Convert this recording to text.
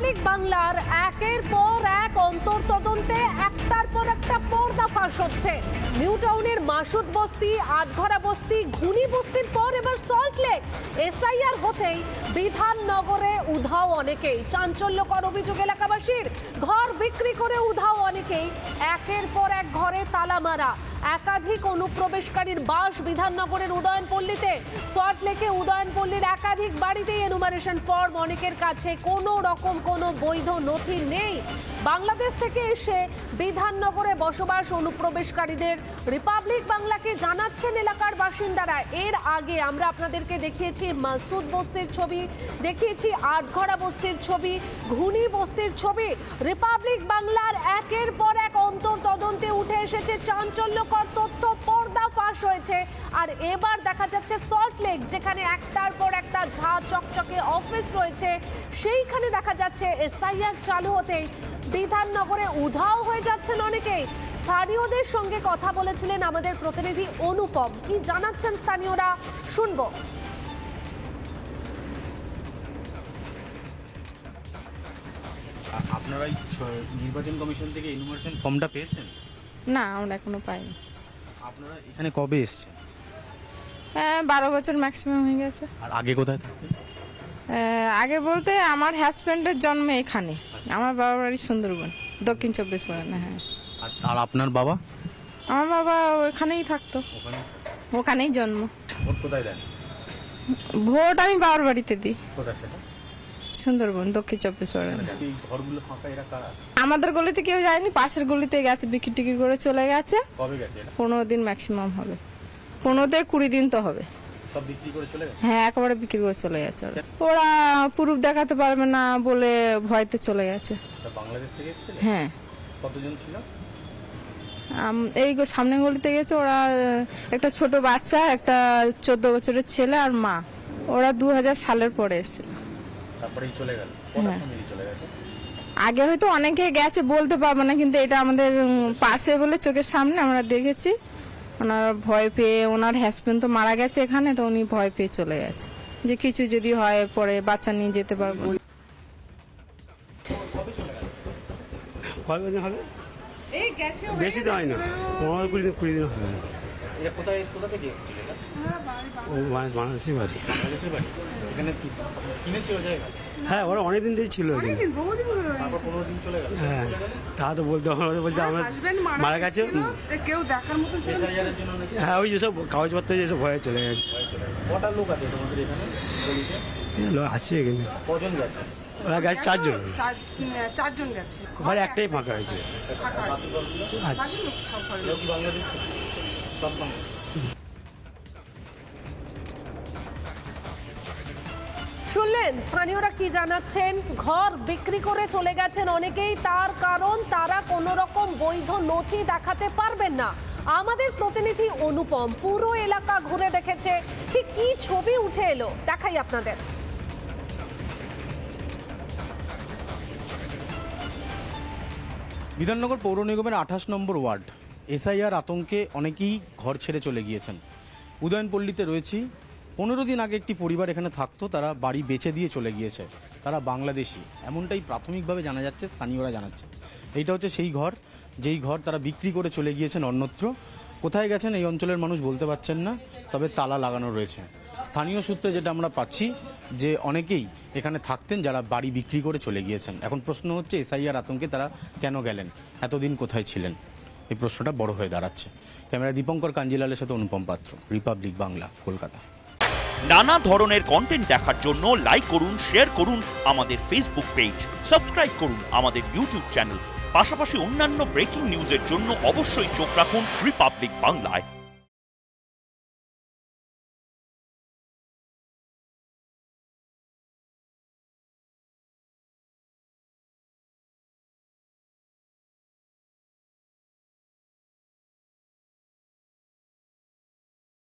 Republic বাংলার একের পর এক অন্তর্তদন্তে একটার পর একটা পর্দা ফাঁস হচ্ছে। নিউ টাউনের মাসুদ বস্তি, আটঘরা বস্তি, ঘুনি বস্তির পর এবার সল্টলেক। এসআইআর হতেই বিধাননগরে উধাও অনেকেই। চাঞ্চল্যকর অভিযোগ এলাকাবাসীর, ঘর বিক্রি করে উধাও অনেকেই। একের পর এক ঘরে তালা মারা। একাধিক অনুপ্রবেশকারীর বাস বিধাননগরের উদয়নপল্লীতে। সল্টলেকে উদয়নপল্লীর একাধিক বাড়িতেই এনুমারেশন ফর্ম, অনেকের কাছে কোনো রকম কোনো বৈধ নথি নেই। বাংলাদেশ থেকে এসে বিধাননগরে বসবাস অনুপ্রবেশকারীদের রিপাবলিক বাংলাকে জানাচ্ছেন এলাকার বাসিন্দারা। এর আগে আমরা আপনাদেরকে দেখিয়েছি মাসুদ বস্তির ছবি, দেখিয়েছি আটঘরা বস্তির ছবি, ঘুনি বস্তির ছবি। রিপাবলিক বাংলার একের পর এক অন্তর্তদন্তে উঠে এসেছে চাঞ্চল্যকর তথ্য, পর্দা ফাঁস হয়েছে। আর এবার দেখা যাচ্ছে সল্টলেক, যেখানে একটার পর একটা ঝাঁ চকচকে অফিস রয়েছে, সেইখানে দেখা যাচ্ছে এসআইআর চালু হতেই বিধাননগরে উধাও হয়ে যাচ্ছেন অনেকেই। স্থানীয়দের সঙ্গে কথা বলেছিলেন আমাদের প্রতিনিধি অনুপম। কি জানাচ্ছেন স্থানীয়রা, শুনবো। আপনারা নির্বাচন কমিশন থেকে এনুমারেশন ফর্মটা পেয়েছেন? না, আমরা এখনো পাইনি। আপনারা এখানে কবে এসেছেন? হ্যাঁ, 12 বছর ম্যাক্সিমাম হয়ে গেছে। আর আগে কোথায় থাকতেন? আগে বলতে আমার হাজব্যান্ডের জন্ম এখানে, আমার বাবার বাড়ি সুন্দরবন, দক্ষিণ 24 পরগনা। হ্যাঁ। আর আপনার বাবা? আমার বাবা ওখানেই থাকতো, ওখানেই জন্ম। ভোট কোথায় দেন? ভোট আমি বাবার বাড়িতে দিই। কোথায় সেটা? সুন্দরবন, দক্ষিণ 24 পরগনা। এই ঘরগুলো ফাঁকা, এরা কারা? আমাদের গলিতে কেউ যায়নি, পাশের গলিতে গেছে, বিক্রি টিকিট করে চলে গেছে। কবে গেছে? 15 দিন ম্যাক্সিমাম হবে, 15 থেকে 20 দিন তো হবে। সব বিক্রি করে চলে গেছে? হ্যাঁ, একেবারে বিক্রি করে চলে গেছে। ওরা প্রুফ দেখাতে পারবে না বলে ভয়তে চলে গেছে। বাংলাদেশ থেকে এসেছিল? হ্যাঁ। কতজন ছিল? এই সামনে গলিতে গেছে ওরা, একটা ছোট বাচ্চা, একটা 14 বছরের ছেলে আর মা। ওরা 2000 সালের পরে এসেছিল। তারপরেই চলে গেল? চলে গেছে আগে হয়তো অনেকে গেছে, বলতে পারবো না, কিন্তু এটা আমাদের পাশে বলে চোখের সামনে আমরা দেখেছি। ওনার ভয় পেয়ে, ওনার হাজবেন্ড তো মারা গেছে এখানে, তো উনি ভয় পেয়ে চলে গেছে যে কিছু যদি হয় পরে বাচ্চা নিয়ে যেতে পারবো। কয়দিন হবে? বেশি তো হয় না, 15-20 দিন হবে। কোথা থেকে এসেছিল? বাংলাদেশি বাড়ি। বাংলাদেশের বাড়ি? এখানে কিনেছিল জায়গা? হ্যাঁ, ওরা অনেকদিন দিয়ে ছিল। তারপর 15 দিন চলে গেল? হ্যাঁ, তা তো বলতে হবে, বলছে আমার মারা গেছে। কেউ দেখার মতো। হ্যাঁ, ওই যেসব কাগজপত্র যেসব ভয়ে চলে গেছে। কটা লোক আছে তোমাদের এখানে গলিতে? লোক আছে এখানে। কজন গেছে? ওরা গেছে 4 জন। 4 জন গেছে। ঘরে একটাই ফাঁকা হয়েছে। আচ্ছা, বাংলাদেশ সব বাংলা। শুনলেন স্থানীয়রা কি জানাচ্ছেন। ঘর বিক্রি করে চলে গেছেন অনেকেই, তার কারণ তারা কোনো রকম বৈধ নথি দেখাতে পারবেন না। আমাদের প্রতিনিধি অনুপম পুরো এলাকা ঘুরে দেখেছে, ঠিক কি ছবি উঠে এলো দেখাই আপনাদের। বিধাননগর পৌর নিগমের 28 নম্বর ওয়ার্ড। এসআইআর আতঙ্কে অনেকেই ঘর ছেড়ে চলে গিয়েছেন। উদয়নপল্লীতে রয়েছি। 15 দিন আগে একটি পরিবার এখানে থাকতো, তারা বাড়ি বেচে দিয়ে চলে গিয়েছে। তারা বাংলাদেশি, এমনটাই প্রাথমিকভাবে জানা যাচ্ছে, স্থানীয়রা জানাচ্ছে। এইটা হচ্ছে সেই ঘর, যেই ঘর তারা বিক্রি করে চলে গিয়েছেন অন্যত্র। কোথায় গেছেন এই অঞ্চলের মানুষ বলতে পারছেন না, তবে তালা লাগানো রয়েছে। স্থানীয় সূত্রে যেটা আমরা পাচ্ছি যে অনেকেই এখানে থাকতেন যারা বাড়ি বিক্রি করে চলে গিয়েছেন। এখন প্রশ্ন হচ্ছে এসআইআর আতঙ্কে তারা কেন গেলেন, এতদিন কোথায় ছিলেন, এই প্রশ্নটা বড় হয়ে দাঁড়াচ্ছে। ক্যামেরা দীপঙ্কর কাঞ্জিলালের সাথে অনুপম পাত্র, রিপাবলিক বাংলা, কলকাতা। নানা ধরনের কন্টেন্ট দেখার জন্য লাইক করুন, শেয়ার করুন আমাদের ফেসবুক পেজ, সাবস্ক্রাইব করুন আমাদের ইউটিউব চ্যানেল। পাশাপাশি অন্যান্য ব্রেকিং নিউজের জন্য অবশ্যই চোখ রাখুন রিপাবলিক বাংলায়।